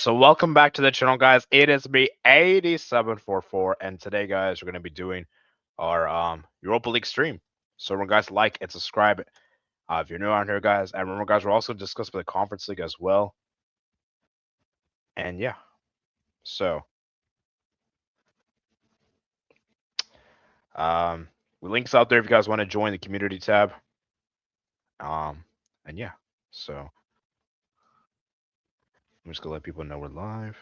So welcome back to the channel, guys. It is me, 8744, and today, guys, we're going to be doing our Europa League stream. So remember, guys, like and subscribe if you're new on here, guys. And remember, guys, we're also discussing the Conference League as well. And yeah, so um, the links out there if you guys want to join the community tab. And yeah, so I'm just gonna let people know we're live.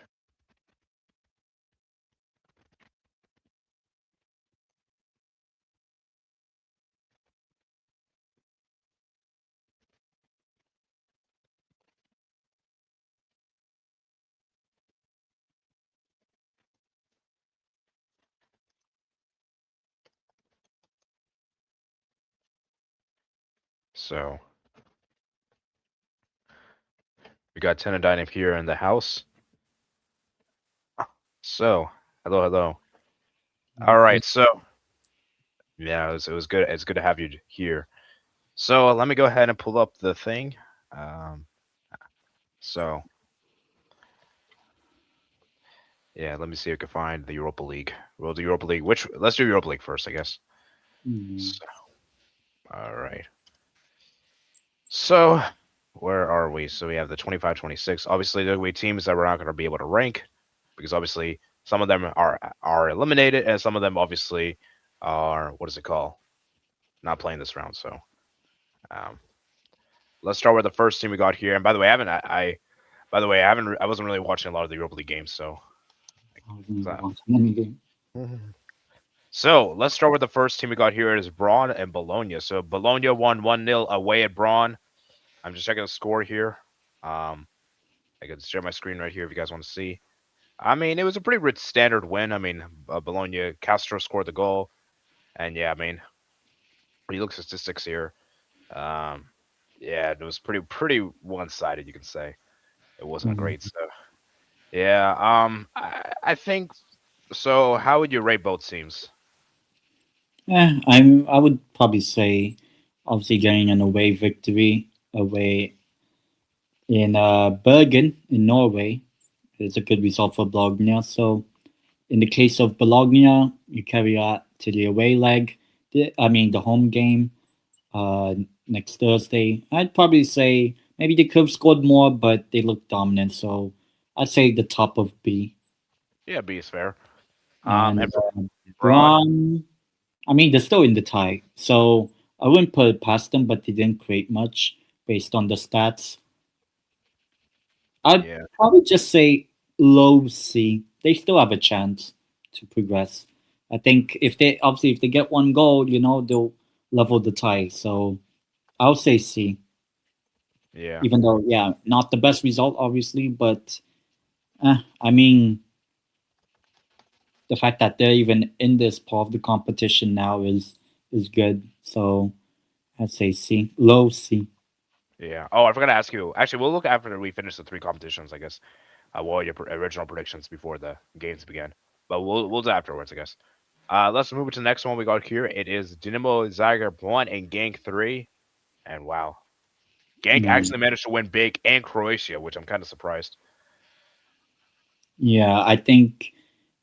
So we got Tenadine here in the house. So hello, hello. All right, so yeah, it was good. It's good to have you here. So let me go ahead and pull up the thing. Um, so yeah, let me see if I can find the Europa League. We'll do Europa League. Let's do Europa League first, I guess. So, all right. So where are we? So we have the 25-26. Obviously, there will be teams that we're not going to be able to rank because obviously some of them are eliminated and some of them obviously are what is it called? Not playing this round. So um, let's start with the first team we got here. And by the way, I wasn't really watching a lot of the Europa League games, so. So let's start with the first team we got here. It is Braun and Bologna. So Bologna won 1-0 away at Braun. I'm just checking the score here. I can share my screen right here if you guys want to see. I mean, it was a pretty standard win. I mean, Bologna, Castro scored the goal. And yeah, I mean, when you look at statistics here, um, yeah, it was pretty one-sided, you can say. It wasn't great. So yeah, I think so. How would you rate both teams? I would probably say, obviously getting an away victory away in Bergen in Norway is a good result for Bologna. So in the case of Bologna, you carry out to the away leg. The home game uh, next Thursday. I'd probably say maybe they could have scored more, but they looked dominant. So I'd say the top of B. Yeah, B is fair. And And for Braun, Braun, I mean, they're still in the tie, so I wouldn't put it past them, but they didn't create much based on the stats. I'd yeah, probably just say low C. They still have a chance to progress. I think if they get one goal, they'll level the tie. So I'll say C. yeah, Even though, yeah, not the best result, obviously, but I mean, the fact that they're even in this part of the competition now is good. So I'd say C, low C. yeah. Oh, I forgot to ask you. Actually, we'll look after we finish the three competitions, I guess. What are your original predictions before the games begin? But we'll do afterwards, I guess. Let's move to the next one we got here. It is Dinamo Zagreb 1 and Genk 3. And wow, Genk Mm. actually managed to win big and Croatia, which I'm kind of surprised. Yeah, I think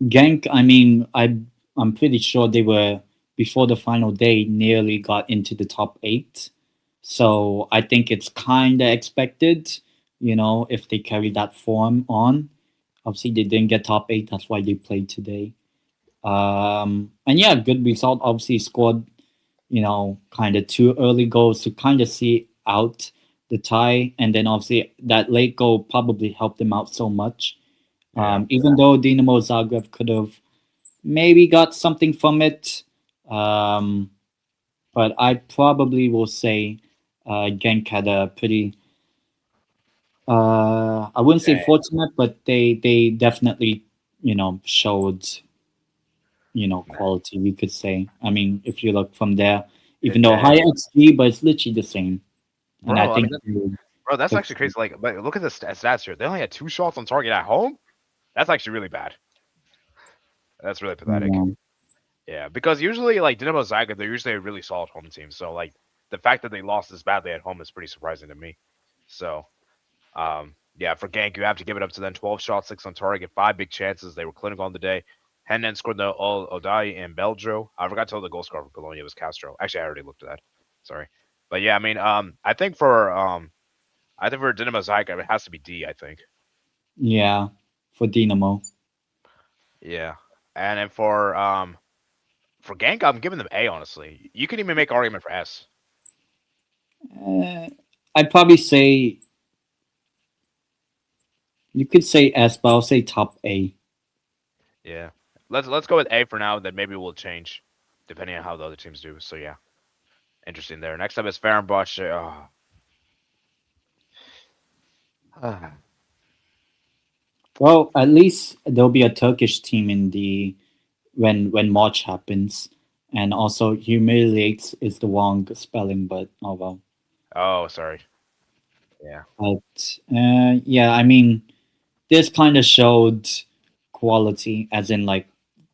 Genk. I mean, I'm pretty sure they were before the final day nearly got into the top eight. So I think it's kind of expected. If they carry that form on. Obviously, they didn't get top eight. That's why they played today. And yeah, good result. Obviously, scored kind of two early goals to kind of see out the tie, and then obviously that late goal probably helped them out so much. Yeah. Even though Dinamo Zagreb could have maybe got something from it, um, but I probably will say Genk had a pretty, I wouldn't say Dang. fortunate, but they definitely showed quality. You could say. I mean, if you look from there, even though Dang. high XG, but it's literally the same. And I Bro, I mean, think they that's took. actually crazy. Like, but look at the stats here. They only had 2 shots on target at home. That's actually really bad. That's really pathetic. Yeah. Yeah, because usually like Dinamo Zagreb, they're usually a really solid home team. So like the fact that they lost this badly at home is pretty surprising to me. So Yeah, for Gank, you have to give it up to them. 12 shots, 6 on target, 5 big chances. They were clinical on the day. Hennen scored the all Odai and Beljo. I forgot to tell the goal scorer for Bologna was Castro. Actually, I already looked at that. Sorry. But yeah, I mean, I think for Dinamo Zagreb, it has to be D, I think. Yeah, for Dynamo. Yeah. And then for Gank, I'm giving them A, honestly. You can even make argument for S. Uh, I'd probably say you could say S, but I'll say top A. Yeah. Let's go with A for now, then maybe we'll change depending on how the other teams do. So yeah. Interesting there. Next up is Fenerbahce. Oh. Well, at least there'll be a Turkish team in the when March happens, and also humiliates is the wrong spelling, but oh well. Oh, sorry. Yeah. But yeah, I mean, this kind of showed quality, as in like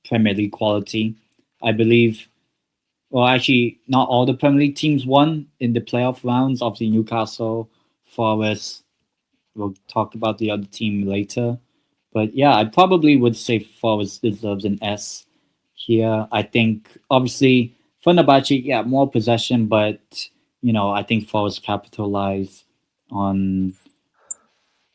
Premier League quality. I believe. Well, actually, not all the Premier League teams won in the playoff rounds. Obviously, Newcastle, Forest. We'll talk about the other team later. But yeah, I probably would say Forest deserves an S here. I think obviously Fenerbahce, yeah, more possession, but I think Forest capitalize on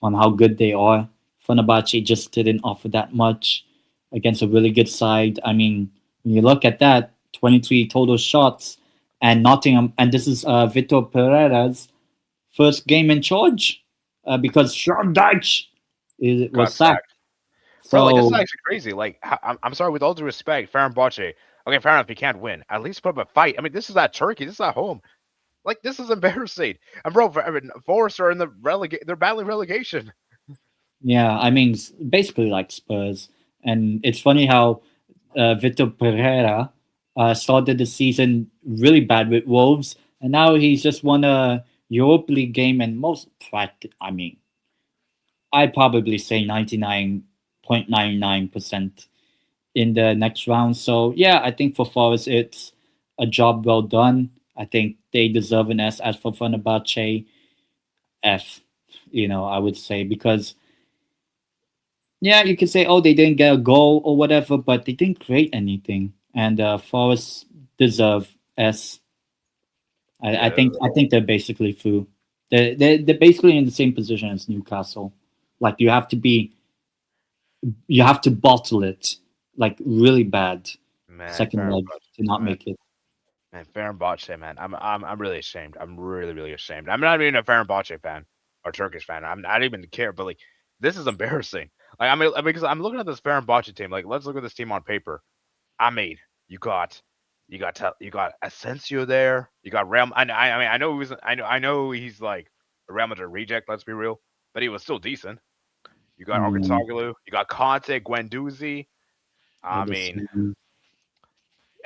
on how good they are. Fenerbahce just didn't offer that much against a really good side. I mean, when you look at that, 23 total shots, and Nottingham, and this is Vitor Pereira's first game in charge because Sean Dyche Got was sacked. sacked. Bro, like this is So actually crazy. Like I'm sorry, with all due respect, Fenerbahce. Okay, fair enough. You can't win. At least put up a fight. I mean, this is at Turkey. This is at home. Like this is embarrassing. And bro, I mean, Forest are in the relegate. They're battling relegation. yeah, I mean, basically like Spurs. And it's funny how Vitor Pereira started the season really bad with Wolves, and now he's just won a Europa League game and I mean, I'd probably say 99.99% in the next round. So yeah, I think for Forest it's a job well done. I think they deserve an S. As for Fenerbahce, F. I would say because yeah, you could say oh they didn't get a goal or whatever, but they didn't create anything, and Forest deserve S. I Yeah, think they're basically through. They're basically in the same position as Newcastle. Like you have to bottle it like really bad man, second leg to not Man, make it. man, Fenerbahce, man. I'm really ashamed. I'm really really ashamed. I'm not even a Fenerbahce fan or Turkish fan. I'm not even care. But like, this is embarrassing. Like I mean, because I'm looking at this Fenerbahce team. Like, let's look at this team on paper. I mean, you got you got Asensio there. You got Real. I mean, I know he was. I know he's like a Real Madrid reject. Let's be real, but he was still decent. You got Mm, Argentoglu. You got Conte, Guendouzi. I mean, Ederson.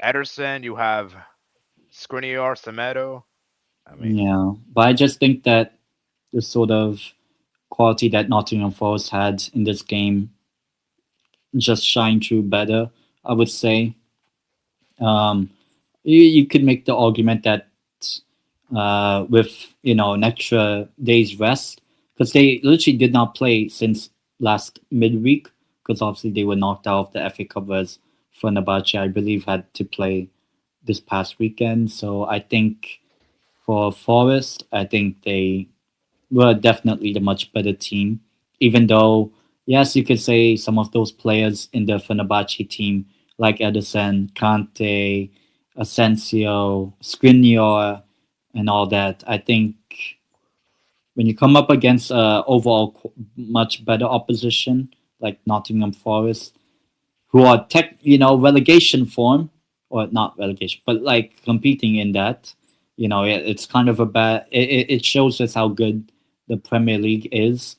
Ederson. You have Skriniar, Semedo. I mean, Yeah, but I just think that the sort of quality that Nottingham Forest had in this game just shined through better. I would say. Um, you could make the argument that with an extra day's rest, because they literally did not play since last midweek, because obviously they were knocked out of the FA Cup, whereas Fenerbahce I believe had to play this past weekend. So I think for Forest, I think they were definitely the much better team. Even though, yes, you could say some of those players in the Fenerbahce team, like Edison, Kante, Asensio, Skriniar, and all that, I think when you come up against overall much better opposition like Nottingham Forest, who are relegation form, or not relegation, but like competing in that. It's kind of a bad. It shows us how good the Premier League is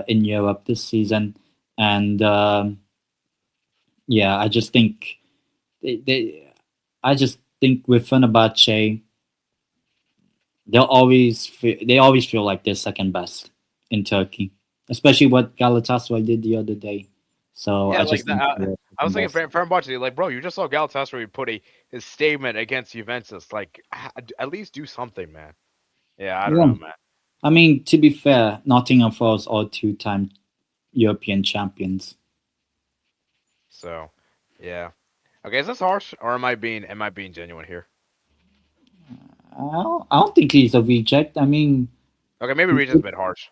in Europe this season, and yeah, I just think I just think with Fenerbahce, they always feel like they're second best in Turkey, especially what Galatasaray did the other day. So yeah, I like just that. think they're I was second thinking best. Fenerbahce. Like, bro, you just saw Galatasaray put a his statement against Juventus. Like, at least do something, man. Yeah, I don't Yeah. know, man. I mean, to be fair, Nottingham Forest are two-time European champions. So, yeah. Okay, is this harsh or am I being genuine here? I don't think he's a reject. I mean, Okay, maybe he, Regent's a bit harsh.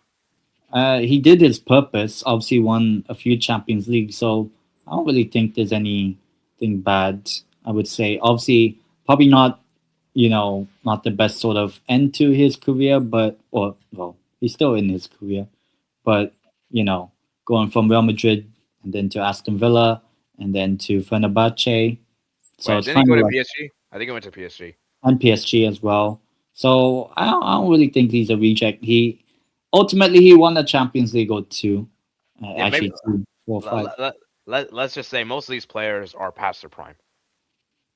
he did his purpose. Obviously, won a few Champions League, so I don't really think there's anything bad. I would say, obviously, probably not. Not the best sort of end to his career, but or well, he's still in his career. But you know, going from Real Madrid and then to Aston Villa and then to Fenerbahce, so Wait, it's didn't he kind go of to like PSG? I think he went to PSG. and PSG as well. So I don't really think he's a reject. He ultimately he won the Champions League or two, Yeah, maybe actually two, four, let, five. let, let's just say most of these players are past their prime.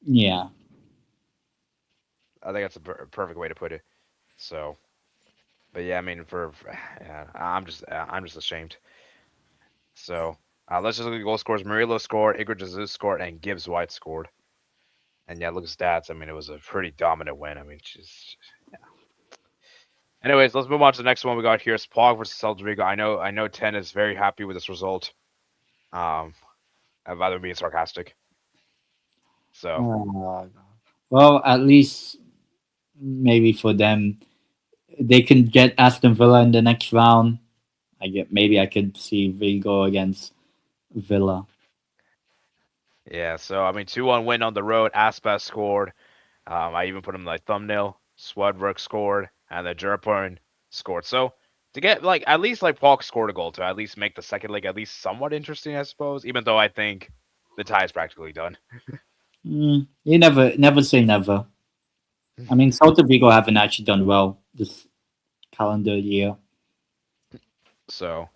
Yeah. I think that's a perfect way to put it. So, but yeah, I mean, yeah, I'm just ashamed. So, let's just look at the goal scores. Murillo scored, Igor Jesus scored, and Gibbs White scored. And yeah, look at stats. I mean, it was a pretty dominant win. I mean, just yeah. Anyways, let's move on to the next one we got here. It's Pog versus Celta Vigo. I know 10 is very happy with this result. Um, I'm rather being sarcastic. So Uh, well, at least maybe for them, they can get Aston Villa in the next round. I get maybe I could see Vigo against Villa. yeah, so I mean, 2-1 win on the road. Aspas scored. I even put him in my thumbnail. Swedberg scored, and then Jerpern scored. So to get like at least like Pauk scored a goal to at least make the second leg at least somewhat interesting, I suppose. Even though I think the tie is practically done. You never say never. I mean, Celta Vigo haven't actually done well this calendar year. So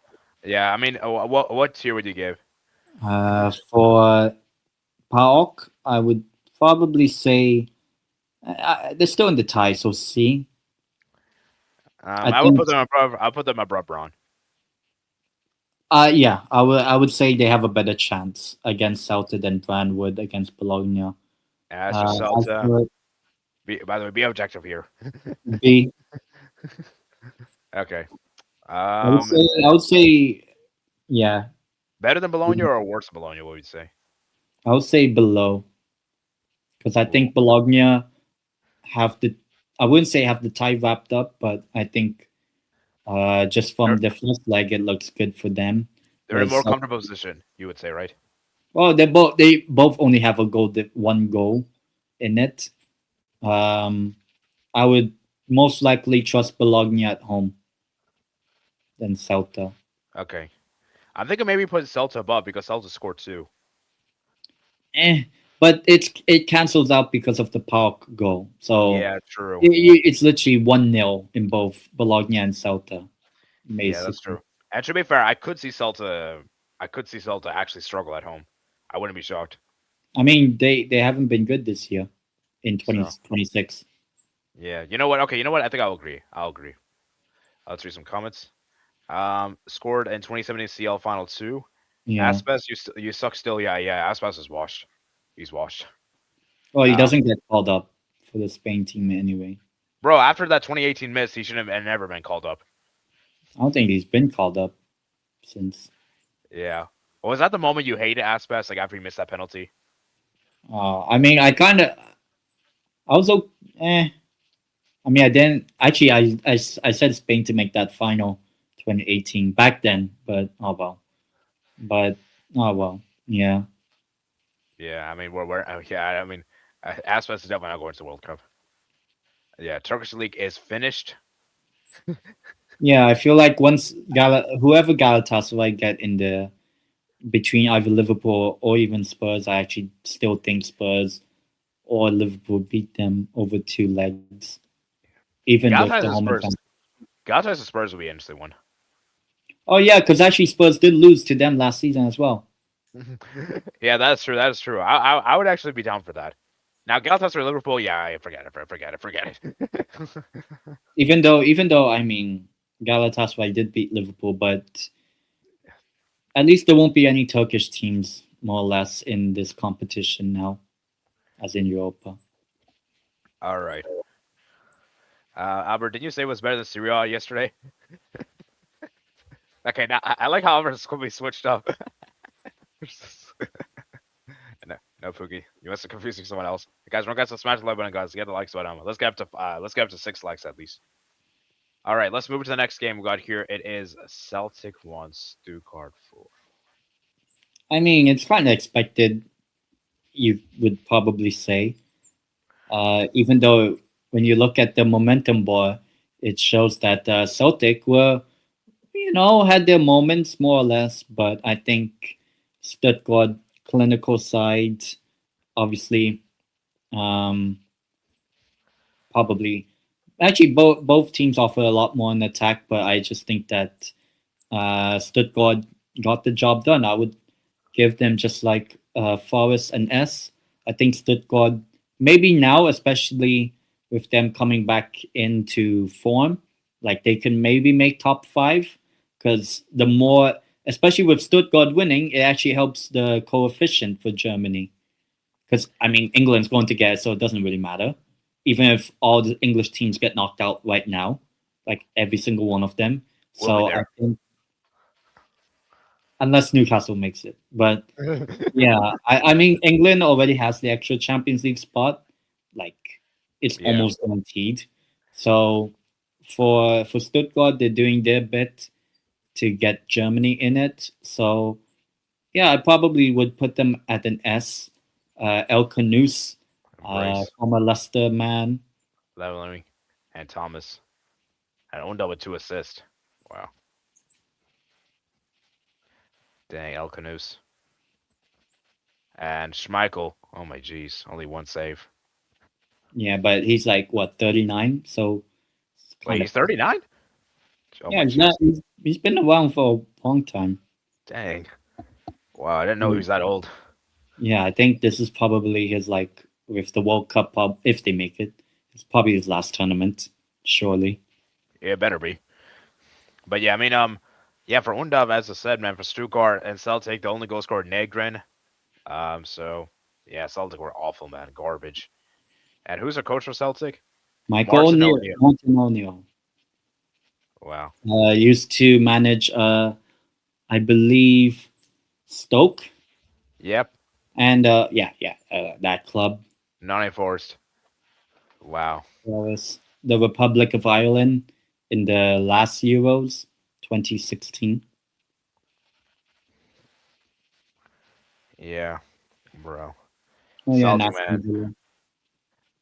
yeah, I mean, what tier would you give? For PAOK, I would probably say they're still in the tie, so C. I I would think. put them above. I'll put them above Braun. Yeah, I would say they have a better chance against Celta than Brand would against Bologna. As for As Celta, for by the way, be objective here. B, Okay. I would say Um, I would say yeah, better than Bologna or worse than Bologna? What would you say? I would say below because I Ooh, think Bologna have the. I wouldn't say have the tie wrapped up, but I think just they're from the first leg, it looks good for them. they're in a Whereas more comfortable position. You would say, right? well, they both only have a goal, one goal in it. Um, I would most likely trust Bologna at home than Celta. Okay. I'm thinking maybe put Celta above because Celta scored two. But it cancels out because of the Park goal. So Yeah, true. it's literally 1-0 in both Bologna and Celta, Yeah, that's basically. true. And to be fair, I could see Celta. I could see Celta actually struggle at home. I wouldn't be shocked. I mean, they haven't been good this year in So 2026. yeah, you know what? Okay, you know what? I think I'll agree. I'll agree. Let's read some comments. Scored in 2017 CL Final Two. Yeah. Aspas, you suck still. Yeah, yeah. Aspas is washed. He's washed. Well, he Um, doesn't get called up for the Spain team anyway. bro, after that 2018 miss, he shouldn't have never been called up. I don't think he's been called up since. Yeah. Was that the moment you hated Aspas, like after he missed that penalty? I mean, I was okay. I mean, I didn't actually. I said Spain to make that final 2018 back then, but oh well. But oh well. Yeah. Yeah, I mean, yeah, I mean, Aspas is definitely not going to the World Cup. Yeah, Turkish league is finished. Yeah, I feel like once whoever Galatasaray get in the between either Liverpool or even Spurs, I actually still think Spurs or Liverpool beat them over two legs, even with the Galatasaray home Spurs. advantage. Galatasaray Spurs will be an interesting one. Oh yeah, because actually Spurs did lose to them last season as well. Yeah, that's true. That is true. I would actually be down for that. Now Galatasaray Liverpool, yeah, forget it, forget it. Even though I mean Galatasaray did beat Liverpool, but at least there won't be any Turkish teams more or less in this competition now, as in Europa. All right. Albert, didn't you say it was better than Serie A yesterday? Okay, now I like how Albert's quickly switched up. No, no, Pookie. You must have confusing someone else. Guys, don't guys to smash the like button, guys. Get the likes button. Let's get up to 6 likes at least. All right, let's move to the next game we got here. It is Celtic 1, Stuttgart 4. I mean, it's kind of expected. You would probably say, even though when you look at the momentum bar, it shows that Celtic were, had their moments more or less, but I think Stuttgart clinical side, obviously, um, probably. Actually, both teams offer a lot more in attack, but I just think that Stuttgart got the job done. I would give them just like Forest and S. I think Stuttgart, maybe now, especially with them coming back into form, like they can maybe make top five because the more, especially with Stuttgart winning, it actually helps the coefficient for Germany. Because I mean, England's going to get it, so it doesn't really matter. Even if all the English teams get knocked out right now, like every single one of them. We'll be So I there. think unless Newcastle makes it, but yeah, I mean England already has the extra Champions League spot, like it's Yeah, almost guaranteed. So for Stuttgart, they're doing their bit to get Germany in it. So yeah, I probably would put them at an S. El Canus, Brace, former Leicester man. Leveling, and Thomas. And Onda with 2 assists. Wow. Dang, El Canus. And Schmeichel. Oh my jeez. Only one save. Yeah, but he's like what 39, so it's Wait, kind of he's 39? Oh yeah. my He's jeez. not. He's been around for a long time. Dang. Wow, I didn't know he was that old. Yeah, I think this is probably his like with the World Cup if they make it. It's probably his last tournament, surely. Yeah, it better be. But yeah, I mean, yeah, for Undav, as I said, man, for Stuttgart and Celtic, the only goal scorer Negrin. So yeah, Celtic were awful, man, garbage. And who's the coach for Celtic? Michael Martin O'Neill, O'Neill. Martin O'Neill, Wow. used to manage, I believe, Stoke, Yep. and that club Nottingham Forest. Wow. was the Republic of Ireland in the last Euros, 2016. Yeah, bro. Oh yeah, Celtic, not man,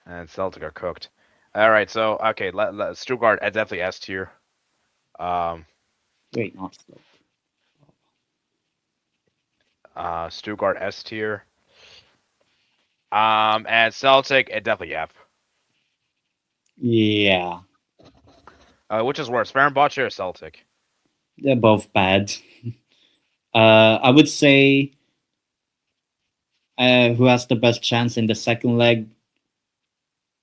and Celtic are cooked. All right, so okay, Stuttgart at definitely S tier. Um, wait, not Stoke. Stuttgart S tier. And Celtic at definitely F. Yeah, Which is worse, Fenerbahce or Celtic? they're both bad. I would say who has the best chance in the second leg?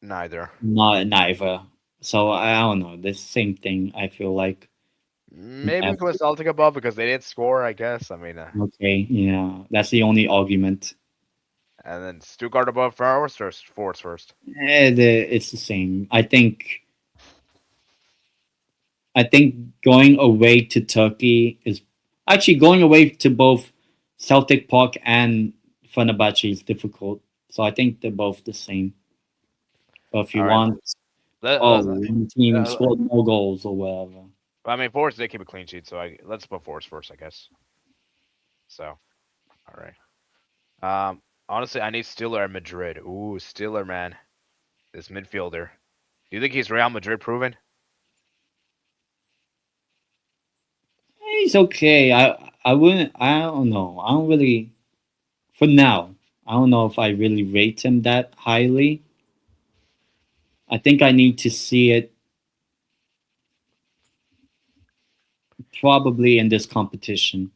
Neither. Not neither. So I don't know. The same thing. I feel like. Maybe we F. can put Celtic above because they did score, I guess. I mean, Okay, yeah, that's the only argument. and then Stuttgart above Forest or Forest first. It's the same. I think going away to Turkey is actually going away to both Celtic Park and Fenerbahce is difficult. So I think they're both the same. But if All you right. want, Let, oh, let, one team uh, scored more goals or whatever. I mean, Forest did keep a clean sheet, so let's put Forest first, I guess. So, all right. Honestly, I need Stiller at Madrid. Ooh, Stiller, man, this midfielder. Do you think he's Real Madrid proven? He's okay. I wouldn't. I don't know. I don't really. For now, I don't know if I really rate him that highly. I think I need to see it probably in this competition.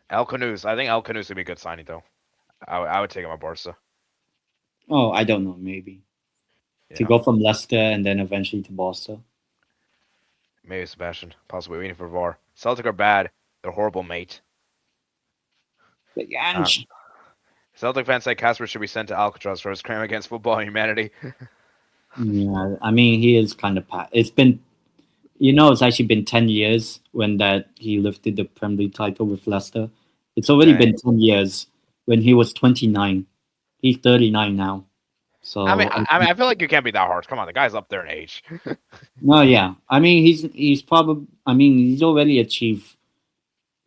El Canus. I think El Canus would be a good signing, though. I would take him at Barca. Oh, I don't know. Maybe to Yeah, go from Leicester and then eventually to Barca. maybe Sebastian. Possibly waiting for VAR. Celtic are bad. They're horrible, mate. But Uh, Yanch, Celtic fans say Casper should be sent to Alcatraz for his crime against football and humanity. Yeah, I mean he is kind of It's been, it's actually been 10 years when that he lifted the Premier League title with Leicester. It's already Dang. been 10 years when he was 29. He's 39 now. I mean, So I feel like you can't be that harsh. Come on, the guy's up there in age. no, yeah. I mean he's probably. I mean he's already achieved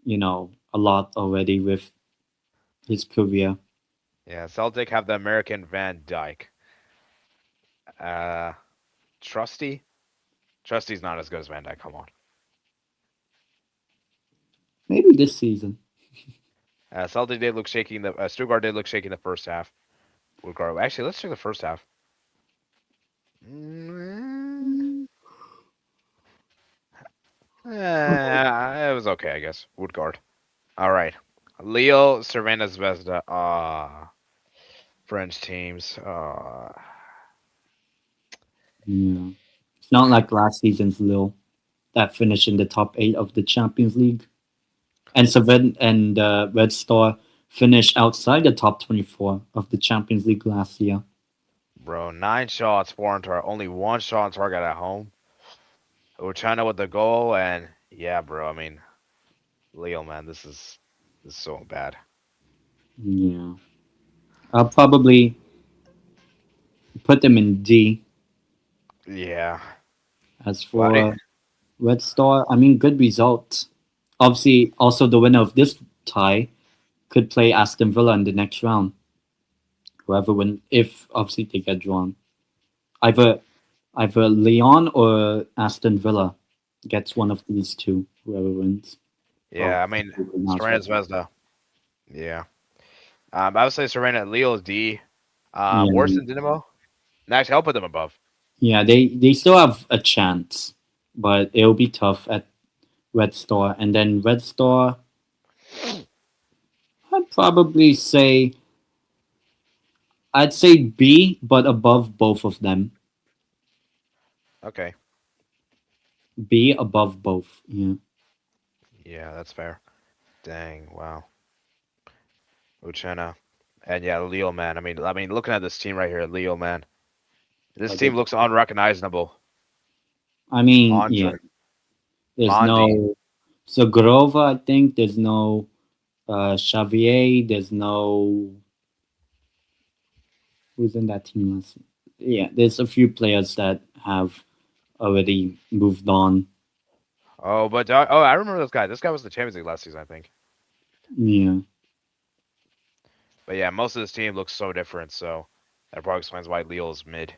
a lot already with his career. Yeah, Celtic have the American Van Dyke. Uh, Trusty. Trusty's not as good as Van Dyke. Come on. Maybe this season. Celtic did look shaky in the Stuttgart did look shaky in the first half. Woodgard. Actually, let's check the first half. Mm, it was okay, I guess. Woodgard. All right. Leo, Cervena, Zvezda. French teams. Yeah. It's not like last season's Lille that finished in the top eight of the Champions League. And Seven and Red Star finished outside the top 24 of the Champions League last year. Bro, 9 shots, 4 on target. Only 1 shot on target at home. We're China with the goal, and yeah, bro. I mean, Leo, man, this is so bad. Yeah. I'll probably put them in D. Yeah. As Why? for Red Star, I mean, good result. Obviously, also the winner of this tie could play Aston Villa in the next round. Whoever win, if obviously they get drawn, either either Leon or Aston Villa gets one of these two. Whoever wins. Oh, Yeah, I mean, pronounce Serena right. Zvezda. Yeah. I would say Serena Leo is D. Worse Yeah, than Dynamo. Actually, I'll put them above. yeah. They still have a chance, but it'll be tough at Red Star, and then Red Star. I'd probably say I'd say B, but above both of them. Okay. B above both. Yeah. Yeah, that's fair. Dang. Wow. Uchenna. And yeah, Leo, man. I mean, looking at this team right here, Leo, man. This Like team looks unrecognizable. I mean, yeah. Andre, There's Mondi. no Zagrova. I think there's no Xavier. There's no who's in that team last. Yeah, there's a few players that have already moved on. Oh, but I remember this guy. This guy was the Champions League last season, I think. Yeah, But yeah, most of this team looks so different. So that probably explains why Leo is mid.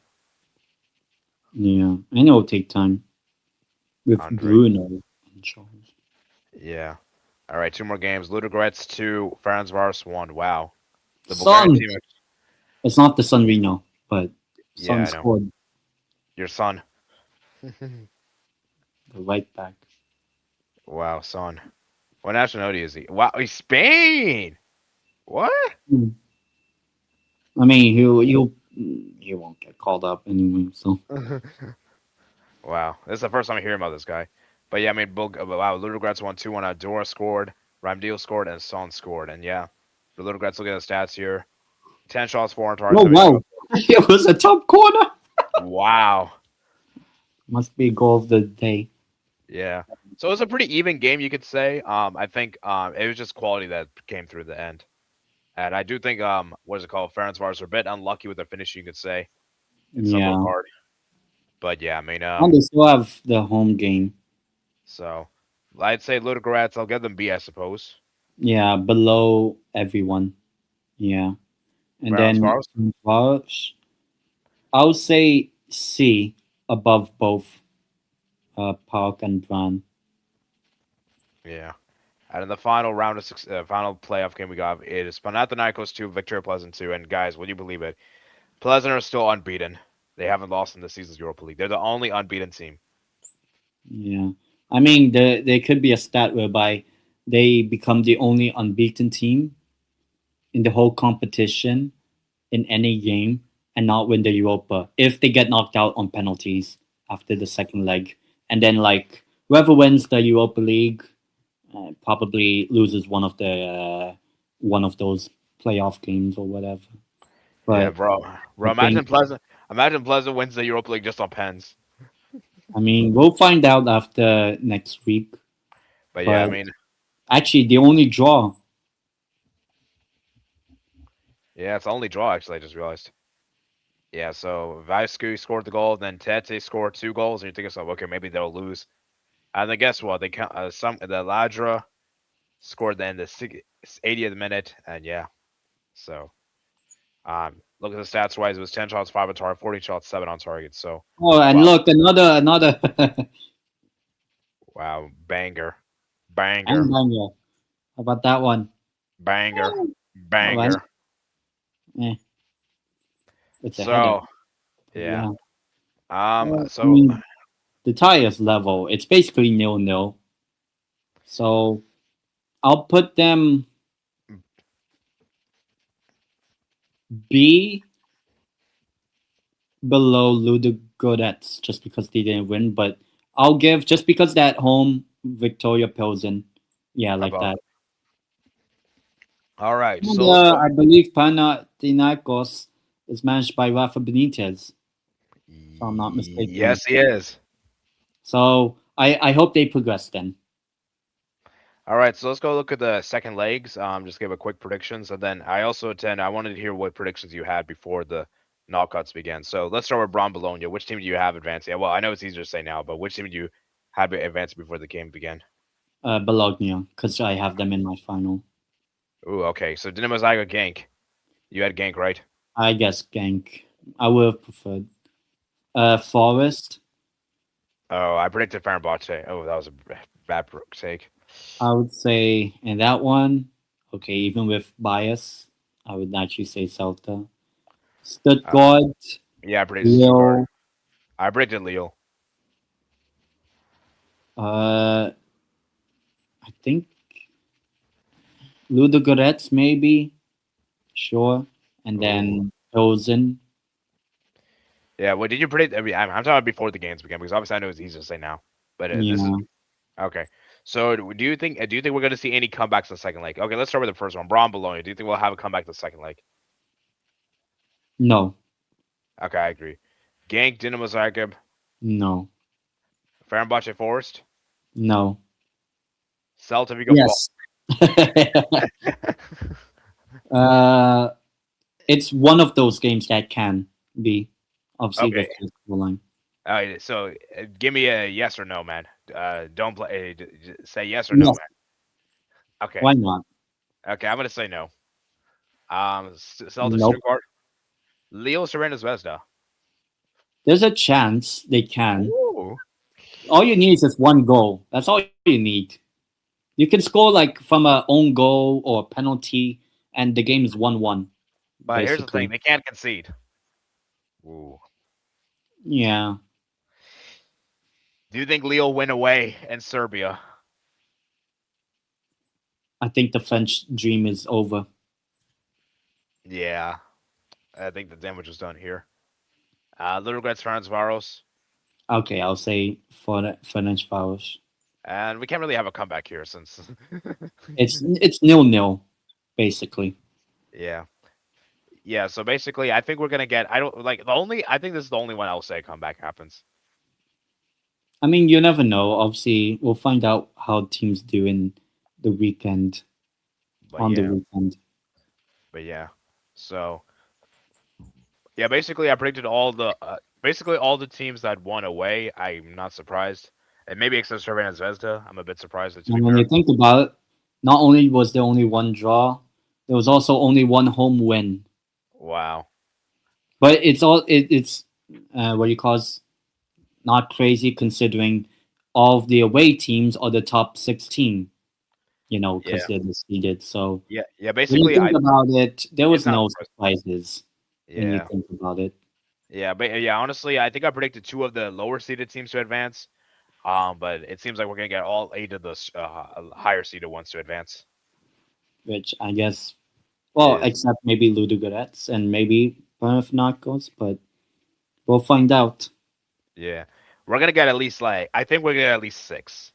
yeah. I know it'll take time with Andre. Bruno and Charles. Yeah. All right, 2 more games. Ludogorets 2, Ferencváros 1. Wow. The Bulgarian Son, team. it's not the San Reno, but Yeah, Son I know. scored Your son. the right back. Wow, son. What nationality is he? Wow, he's Spain. What? Hmm. I mean, he won't get called up anyway. So Wow, this is the first time I'm hearing about this guy. But yeah, I mean, wow, Ludogorets won 2-1. Dora scored, Ramdil scored, and Son scored. And yeah, the Ludogorets, look at the stats here: 10 shots, 4 on target, oh 7 wow, shots. it was a top corner. Wow. Must be goal of the day. Yeah. So it was a pretty even game, you could say. I think it was just quality that came through the end. And I do think what is it called? Ferencváros are a bit unlucky with their finish, you could say, in some Yeah, regard. But yeah, I mean, and they still have the home game. so I'd say Ludogorets. I'll give them B, I suppose. Yeah, below everyone. Yeah, and then Ferencváros. Varos, I would say C above both Park and Brand. Yeah. And in the final round of final playoff game we got, it is Panathinaikos 2, Victoria Pleasant 2. And guys, would you believe it? Pleasant are still unbeaten. They haven't lost in the season's Europa League. They're the only unbeaten team. Yeah, I mean there could be a stat whereby they become the only unbeaten team in the whole competition in any game and not win the Europa if they get knocked out on penalties after the second leg, and then like whoever wins the Europa League probably loses one of those playoff games or whatever. Yeah, But bro. I Bro, think imagine Pleasant. Imagine Pleasant wins the Europa League just on pens. I mean, we'll find out after next week. But yeah, I But mean, actually, the only draw. yeah, it's the only draw actually. I just realized. Yeah, so Vascu scored the goal, then Tete scored 2 goals, and you think yourself, okay, maybe they'll lose. And then guess what? They count the Ladra scored then the 80th minute, and yeah, so look at the stats wise, it was 10 shots, 5 on target, 40 shots, 7 on target. So Oh, and wow, look, another wow, banger, banger, banger. How about that one? banger, All right. banger. Eh, it's a headache. So yeah, Yeah. I so mean, the tires level, it's basically nil-nil. So I'll put them B below Ludogorets just because they didn't win. But I'll give just because that home Victoria Pilsen. Yeah, like about that. all right. And, So let's go. I believe Panathinaikos is managed by Rafa Benitez, if I'm not mistaken. Yes, he is. So I hope they progress then. All right, so let's go look at the second legs. Just give a quick predictions, and then I also attend. I wanted to hear what predictions you had before the knockouts began. So let's start with Braun Bologna. Which team do you have advancing? Well, I know it's easier to say now, but which team do you have advanced before the game began? Bologna, because I have them in my final. Ooh, okay. So Dinamo Zagreb Genk. You had Genk, right? I guess Genk. I would have preferred. Forest. Oh, I predicted Fenerbahce. Oh, that was a bad take. I would say in that one. Okay, even with bias, I would actually say Celta. Uh, Stuttgart. yeah, I predicted Stuttgart. Lille. I predicted Lille. I think Ludogorets maybe. Sure. And Ooh. then Pilsen. Yeah, what did you predict? I mean, I'm talking before the games began because obviously I know it's easy to say now, but this is Yeah. okay. So do you think we're going to see any comebacks in the second leg? Okay, let's start with the first one. Braun Bologna. Do you think we'll have a comeback in the second leg? No. Okay, I agree. Genk, Dinamo Zagreb, No. Fenerbahce, Forest, No. Celta Vigo, Fall. Yes. uh, it's one of those games that can be obviously Okay. with the line. All right. So give me a yes or no, man. Don't play. Say yes or no, Yes. man. Okay. Why not? Okay. I'm gonna say no. Celta Nope. Stuttgart, Leo Serena Zvezda. There's a chance they can. Ooh. All you need is just one goal. That's all you need. You can score like from a own goal or a penalty, and the game is 1-1, But here's the thing: basically. they can't concede. Ooh. Yeah. Do you think Leo win away in Serbia? I think the French dream is over. Yeah, I think the damage was done here. Little Reds, Varos, Okay, I'll say for the French fouls. and we can't really have a comeback here since. It's 0-0, basically. Yeah, yeah. So basically, I think we're gonna get. I don't like the only. I think this is the only one I'll say comeback happens. I mean, you never know. Obviously, we'll find out how teams do in the weekend, But on the yeah, weekend. but yeah. So yeah, basically, I predicted all the teams that won away. I'm not surprised, and maybe except for Cervena Zvezda, I'm a bit surprised. To be And when you fair. think about it, not only was there only one draw, there was also only one home win. Wow. But it's what you call it, not crazy considering all of the away teams are the top 16. Yeah. Because they're seeded. So Yeah. Yeah. when you Basically, think about it, there it's was not no surprising. surprises when you Yeah. think about it. Yeah, but yeah, honestly, I think I predicted two of the lower seeded teams to advance. But it seems like we're gonna get all eight of the higher seeded ones to advance. Which I guess, well, Is except maybe Ludogorets and maybe Panathinaikos, but we'll find out. yeah, we're gonna get at least like I think we're gonna get at least six.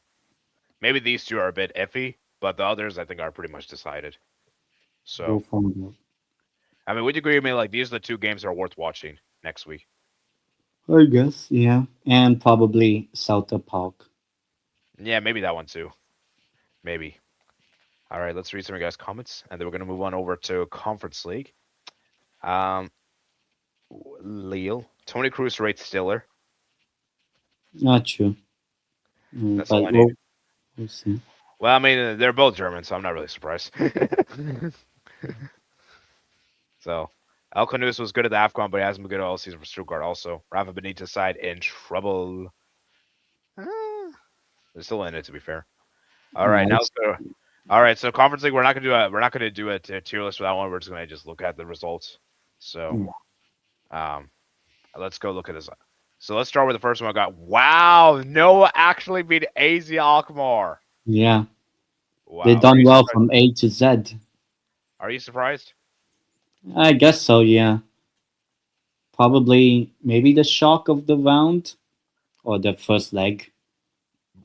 Maybe these two are a bit iffy, but the others I think are pretty much decided. So We'll find out. I mean, would you agree with me? Like these are the two games that are worth watching next week. I guess, yeah. And probably South Park. Yeah, maybe that one too. Maybe. All right, let's read some of you guys' comments, and then we're gonna move on over to Conference League. Um, Lille, Tony Cruz rates Stiller. Not true. That's all But I need. we'll see. Well, I mean, they're both German, so I'm not really surprised. So, El Canus was good at the AFCON, but he hasn't been good all season for Stuttgart. Also, Rafa Benitez side in trouble. They're still in it, to be fair. All right, now let's Nice. go. All right, so Conference League, we're not gonna do a tier list for that one. We're just gonna just look at the results. So, um, let's go look at this. So let's start with the first one I got. Wow, Noah actually beat AZ Alkmaar. Yeah. They Wow, are done you well surprised? from A to Z. Are you surprised? I guess so, yeah. Probably maybe the shock of the round or the first leg.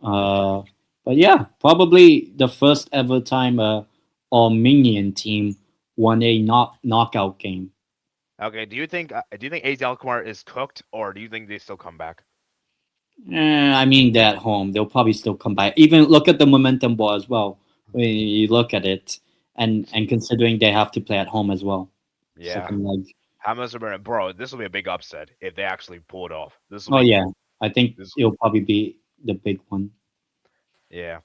Uh, but yeah, probably the first ever time a Armenian team won a knockout game. Okay, do you think AZ Alkmaar is cooked, or do you think they still come back? I mean, they're at home. They'll probably still come back. Even look at the momentum ball as well. When you look at it, and considering they have to play at home as well, Yeah. second leg. How much of a bro? This will be a big upset if they actually pull it off. This will Oh be yeah, I think this. it'll probably be the big one. Yeah.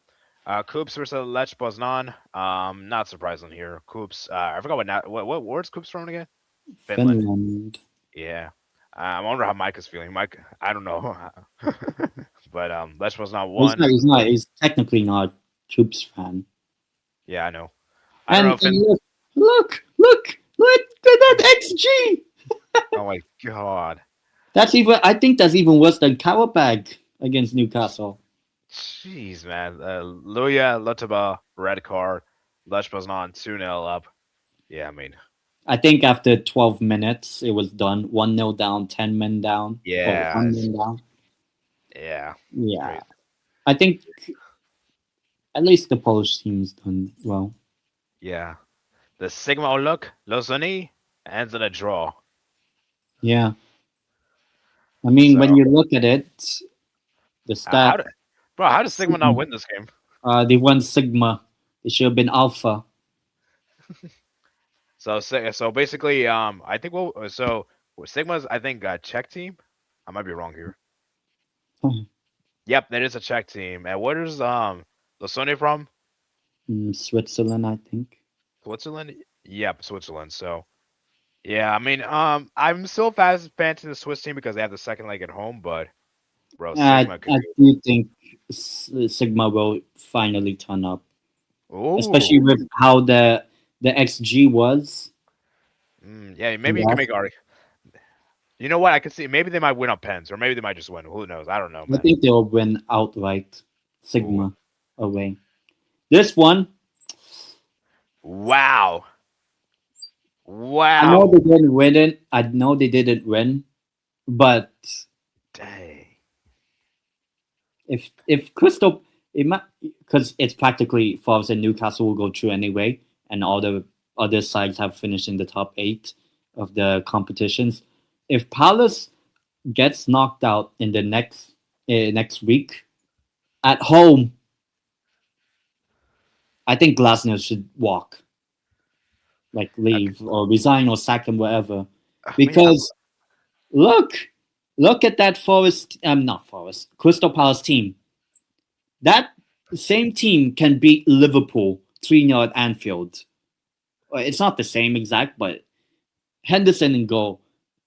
Coops versus Lech Poznan. Not surprising here. Coops. I forgot what where's Coops from again? Finland. Finland. Yeah. I wonder how Mike is feeling. Mike, I don't know. But Lech Poznan He's won. not. He's not. He's technically not a Troops fan. Yeah, I know. I don't know. And look at that XG. Oh my god. That's even. I think that's even worse than Carabag against Newcastle. Jeez, man. Luya Lutaba, red card. Lech Poznan 2-0 up. Yeah, I mean, I think after 12 minutes, it was done. 1-0 down, 10 men down, or yeah, 1 man down. yeah, it's Yeah, crazy. I think at least the Polish team's done well. Yeah. The Sigma Oluk, Lozani ends in a draw. Yeah, I mean, So, when you look at it, the how stat, did, bro, how does Sigma not Sigma, win this game? they won Sigma. It should have been Alpha. So basically, I think Sigma's, I think, a Czech team. I might be wrong here. Yep, that is a Czech team. And where is Lozani from? Switzerland, I think. Switzerland? Yep, Switzerland. So, yeah, I mean, I'm still fast fan to the Swiss team because they have the second leg at home, but bro, Sigma could I be. do think Sigma will finally turn up, especially Ooh, with how the XG was. yeah, maybe you can Yeah, make Ari. You know what? I could see maybe they might win on pens, or maybe they might just win. Who knows? I don't know, I man. think they'll win outright. Ooh, Sigma away. This one, wow, I know wow, they didn't win it. I know they didn't win, but dang. if Crystal, it might because it's practically Forest and Newcastle will go through anyway, and all the other sides have finished in the top 8 of the competitions. If Palace gets knocked out in the next week at home, I think Glasner should walk, like Okay. leave or resign or sack him wherever, I mean, because look, look at that Forest. Not Forest. Crystal Palace team. That same team can beat Liverpool 3-0 at Anfield. It's not the same exact, but Henderson in goal,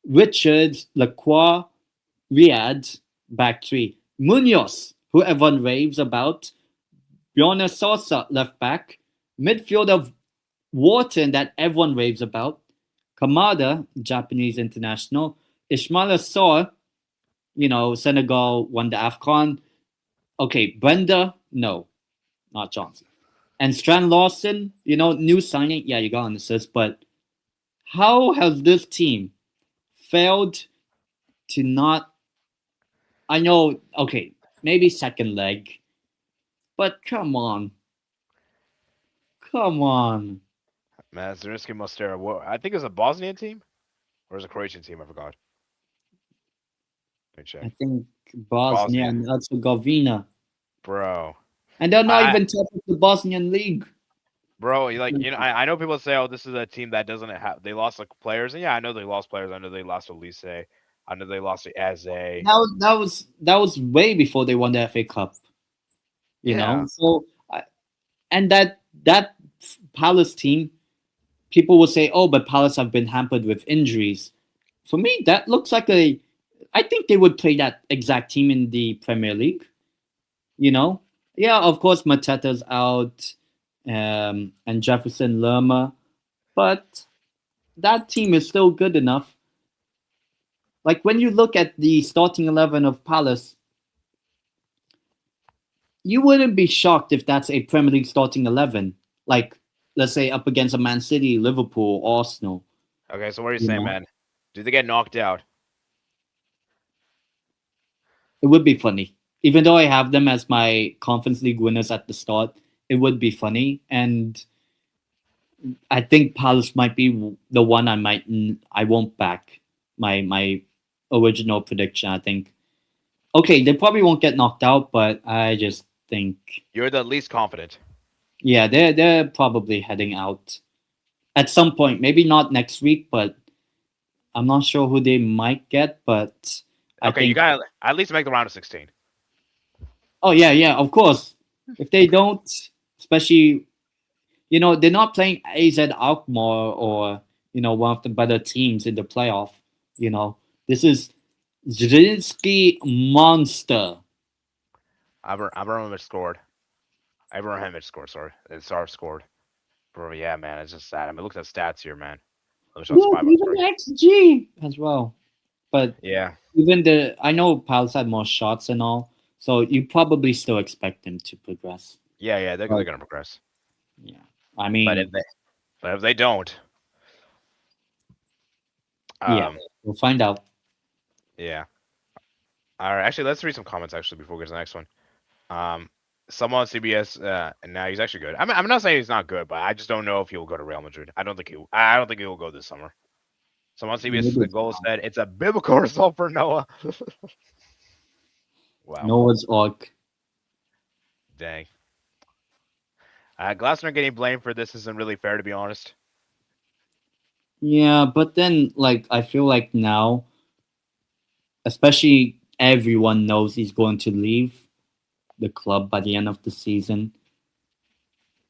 Richards, Lacroix, Riyadh back three, Munoz, who everyone raves about, Bjorn Sosa left back, midfielder Wharton that everyone raves about, Kamada, Japanese international, Ismail Assar, Senegal won the AFCON. Okay, Brenda, no, not Johnson. And Strand Lawson, new signing, yeah, you got an assist, but how has this team failed to not? I know, okay, maybe second leg, but come on. man, Zrinski Mostera. I think it's a Bosnian team or is it a Croatian team? I forgot. Let me check. I think Bosnia Bosnia, and Herzegovina, bro. and they're not I even top of the Bosnian league. bro, I know people say, oh, this is a team that doesn't have they lost like players, and yeah, I know they lost players. I know they lost to Lise. I know they lost to Eze. That was way before they won the FA Cup. You know, Yeah. so and that Palace team, people will say, oh, but Palace have been hampered with injuries. For me, that looks like a. I think they would play that exact team in the Premier League. You know, yeah, of course, Mateta's out, and Jefferson Lerma, but that team is still good enough. Like when you look at the starting 11 of Palace, you wouldn't be shocked if that's a Premier League starting 11. Like, let's say up against a Man City, Liverpool, Arsenal. Okay, so what are you You saying, know, man? Do they get knocked out? it would be funny. Even though I have them as my Conference League winners at the start, it would be funny. And I think Palace might be the one I won't back my original prediction. I think okay, they probably won't get knocked out, but I just think You're the least confident. yeah, they're probably heading out at some point. Maybe not next week, but I'm not sure who they might get. But I Okay, you think gotta at least make the round of 16. oh yeah, yeah, of course. If they don't, especially they're not playing AZ Alkmaar or one of the better teams in the playoff. You know, this is Zrinski monster. Abramovich scored. Abramovich scored. Sorry, it's our scored. Bro, yeah, man, it's just sad. I mean, look at the stats here, man. Let me show Look, spy bus, even sorry. XG as well. But Yeah, even I know Pals had more shots and all, so you probably still expect them to progress. yeah, they're But gonna progress. yeah, I But mean, if they don't, yeah, um, we'll find out. yeah. All right, actually, let's read some comments actually before we get to the next one. Um, someone on CBS, and now he's actually good. I'm not saying he's not good, but I just don't know if he will go to Real Madrid. I don't think he will go this summer. Someone on CBS, Maybe the goal said it's a biblical result for Noah. Wow, Noah's Ark. dang. Glasner getting blamed for this isn't really fair, to be honest. Yeah, but then I feel like now, especially everyone knows he's going to leave the club by the end of the season.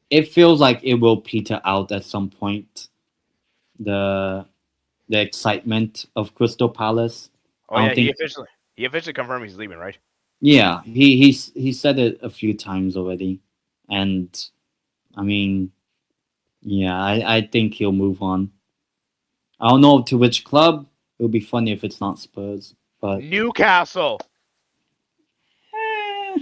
It feels like it will peter out at some point. The the excitement of Crystal Palace. Oh I yeah, don't think. he officially confirmed he's leaving, right? Yeah, he said it a few times already, and I mean, yeah, I think he'll move on. I don't know to which club. It'll be funny if it's not Spurs, but Newcastle. eh,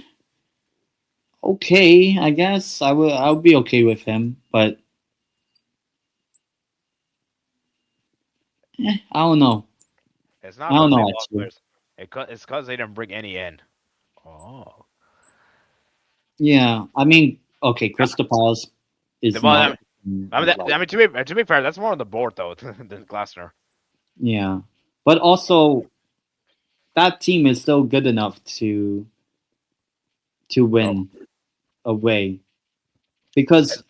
okay, I guess I'll be okay with him, but I don't know. It's I not don't because they know lost actually. players. It's because they didn't bring any in. Oh. Yeah, I mean, okay, Crystal Palace is Well, not I mean to be fair, that's more on the board though than Glasner. yeah, but also that team is still good enough to Oh, win away because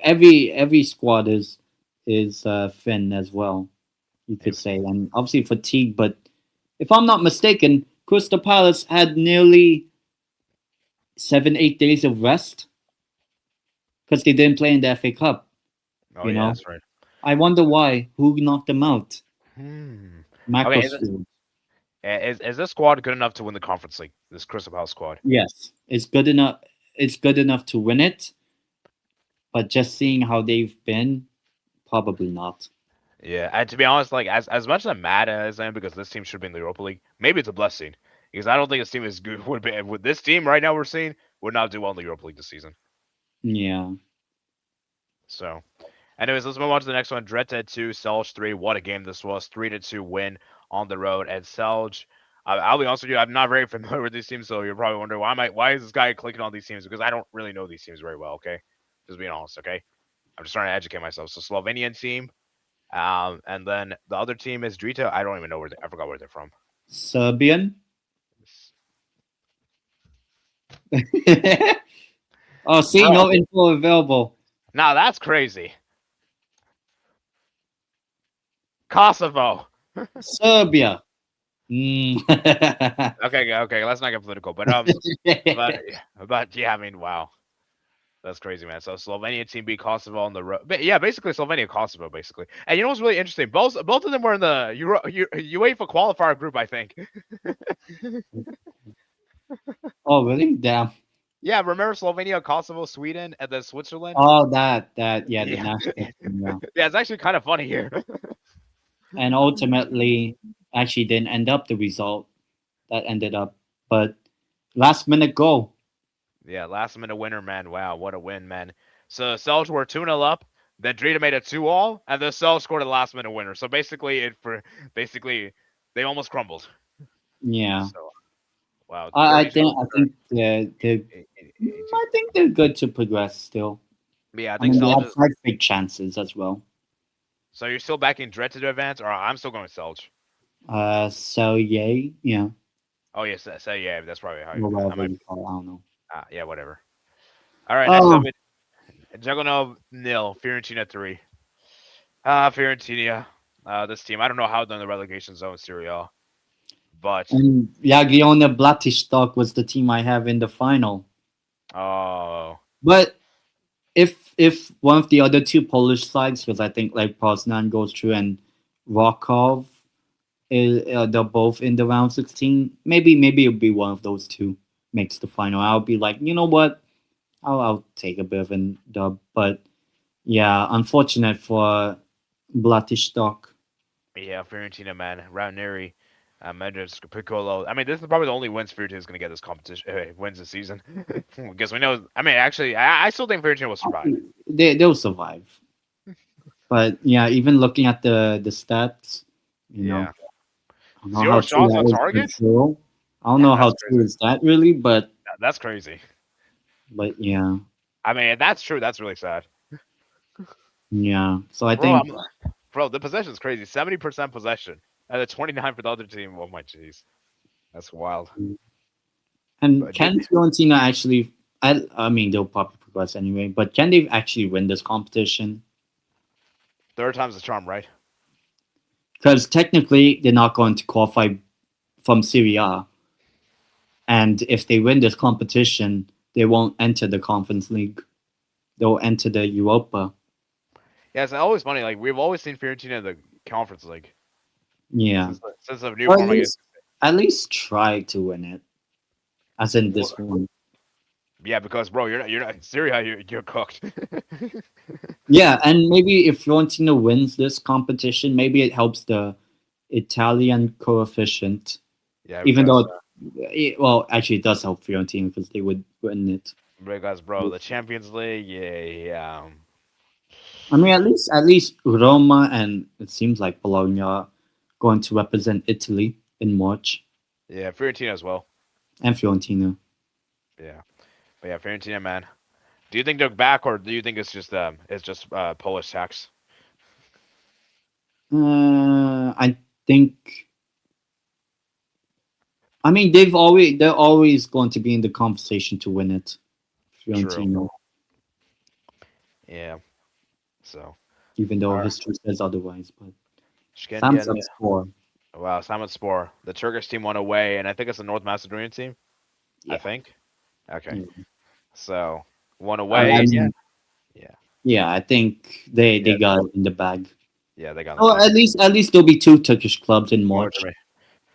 every squad is thin as well, you could say, and obviously fatigue. But if I'm not mistaken, Crystal Palace had nearly 7-8 days of rest because they didn't play in the FA Cup. oh You yeah, know, that's right. I wonder why. Who knocked them out? Hmm. Okay, Macclesfield. is this squad good enough to win the Conference League? This Crystal Palace squad. Yes, it's good enough. It's good enough to win it, but just seeing how they've been, probably not. Yeah, and to be honest, like as much as I'm mad as I am because this team should be in the Europa League, maybe it's a blessing because I don't think this team is good. Would be with this team right now we're seeing would not do well in the Europa League this season. Yeah. So, anyways, let's move on to the next one. Dretta 2, Selge 3. What a game this was. 3-2 win on the road. And Selge, I'll be honest with you, I'm not very familiar with these teams, so you're probably wondering why is this guy clicking on these teams? Because I don't really know these teams very well, okay? Just being honest, okay? I'm just trying to educate myself. So Slovenian team, and then the other team is Drita. I don't even know I forgot where they're from. Serbian. Oh, see, Bro, no info available. now that's crazy. Kosovo. Serbia. Mm. Okay, okay, let's not get political, but but yeah, I mean, wow, that's crazy, man. So Slovenia team beat Kosovo on the road. But yeah, basically Slovenia, Kosovo, basically. And you know what's really interesting? Both of them were in the UEFA qualifier group, I think. Oh, really? Damn. Yeah, remember Slovenia, Kosovo, Sweden, and then Switzerland? Oh, that, yeah, the Yeah, national team, yeah. yeah, it's actually kind of funny here. And ultimately, actually didn't end up the result that ended up, but last minute goal. Yeah, last minute winner, man. Wow, what a win, man. So Celtics were 2-0 up, then Drita made it 2-all, and then Celtics scored a last minute winner. So basically they almost crumbled. Yeah, So wow, I very tough think I start. think they're in- in- I think they're good to progress still. Yeah, I I think mean, they have Celtics. five big chances as well. So you're still backing Dread to advance, or I'm still going with Celtics. So yay, yeah, Oh yes, so yeah, that's probably how or I whatever might. you call it, I don't know. Yeah, whatever. All right, next up, Oh, Jagonov nil, Fiorentina 3. Fiorentina. This team, I don't know how they're in the relegation zone, Serie but and Jagiona Blattistok was the team I have in the final. oh But if one of the other two Polish sides, because I think like Poznan goes through and Rokov, they're both in the round 16. Maybe it'll be one of those two makes the final. I'll be like, you know what? I'll take a bit of a dub, but yeah, unfortunate for Blattistok. yeah, Fiorentina, man, Ranieri, Mendes, Piccolo. I mean, this is probably the only wins Fiorentina is going to get this competition wins this season because we know. I mean, actually, I still think Fiorentina will survive. They'll survive. But yeah, even looking at the stats, you know, Yeah, I don't know zero how true shots that on is for target. sure. I don't Man, know how that's true crazy. is that really, That's crazy. but yeah, I mean, that's true. That's really sad, yeah. So I bro. think, Bro, the possession is crazy. 70% possession, and the 29 for the other team. Oh my jeez, that's wild. and But did can Fiorentina actually? I mean, they'll probably progress anyway, but can they actually win this competition? third time's the charm, right? Because technically, they're not going to qualify from Serie A, and if they win this competition, they won't enter the Conference League. They'll enter the Europa. Yeah, it's always funny. Like we've always seen Fiorentina in the Conference League Yeah, since the new or format. at least try to win it, as in this one. Yeah, because bro, you're not in Syria. You're cooked. Yeah, and maybe if Fiorentina wins this competition, maybe it helps the Italian coefficient. Yeah, Even though, well, actually, it does help Fiorentina because they would win it. because bro, the Champions League. Yeah, yeah, I mean, at least Roma and it seems like Bologna are going to represent Italy in March, yeah. Fiorentina as well. and Fiorentina. Yeah, but yeah, Fiorentina, man. Do you think they're back, or do you think it's just Polish tax? I think. I mean, they're always going to be in the conversation to win it. True. Fiorentina, Yeah. So, even though all right. history says otherwise, but thumbs Shkendien. up score. Wow, Simon Spor. The Turkish team won away, and I think it's the North Macedonian team. I Yeah. think. Okay. Yeah. So won I away, and yeah, mean, yeah, yeah, I think they yeah, got it in the bag. yeah. They got in the Oh, bag. at least there'll be two Turkish clubs in More March: to me.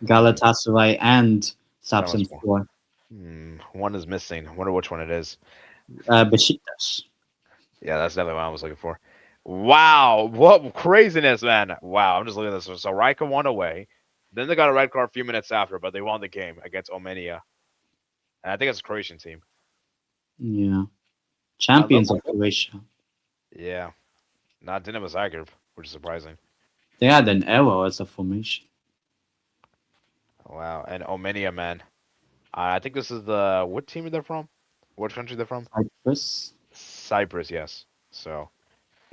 Hmm. Galatasaray and Simon Spor. Trabzonspor. One is missing. Wonder which one it is. Besiktas. Yeah, that's definitely what I was looking for. Wow, what craziness, man! Wow, I'm just looking at this. So Rika won away. Then they got a red card a few minutes after, but they won the game against Omenia. And I think it's a Croatian team. Yeah, Look, champions of Croatia. yeah, not Dinamo Zagreb, which is surprising. They had an error as a formation. Wow, and Omenia, man. I think this is the what team they're from? What country they're from? Cyprus, Cyprus, yes. So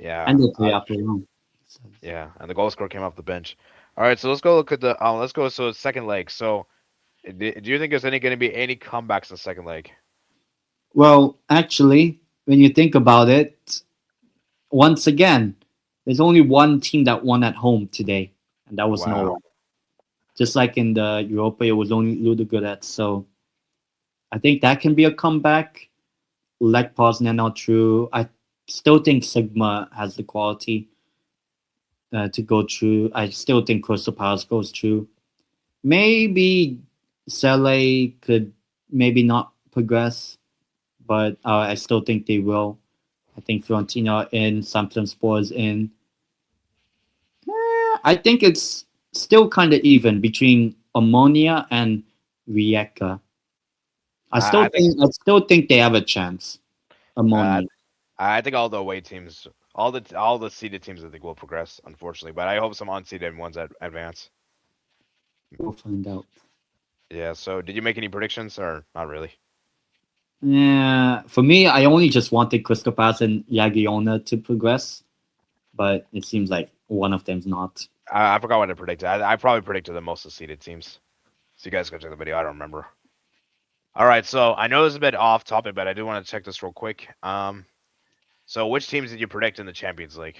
and yeah, they play Apollon. yeah, and the goal scorer came off the bench. All right, so let's go look at the let's go so second leg. So do you think there's any going to be any comebacks in the second leg? Well, actually, when you think about it, once again, there's only one team that won at home today, and that was Wow. Norway. Just like in the Europa, it was only Ludogorets. So I think that can be a comeback. Lech Poznan not true. I still think Sigma has the quality to go through. I still think Crystal Palace goes through. Maybe Sele could maybe not progress, but I still think they will. I think Fiorentina in, Samson Spurs in. I think it's still kind of even between Ammonia and Rijeka. I think I still think they have a chance. uh, Ammonia. I think all the away teams, all the seeded teams, I think will progress. Unfortunately, but I hope some unseeded ones advance. We'll find out. Yeah. So did you make any predictions or not really? Yeah, for me, I only just wanted Crystal Palace and Jagiona to progress, but it seems like one of them's not. I forgot what I predicted. I probably predicted the most of the seeded teams. So you guys go check the video. I don't remember. All right. So I know this is a bit off topic, but I do want to check this real quick. So which teams did you predict in the Champions League?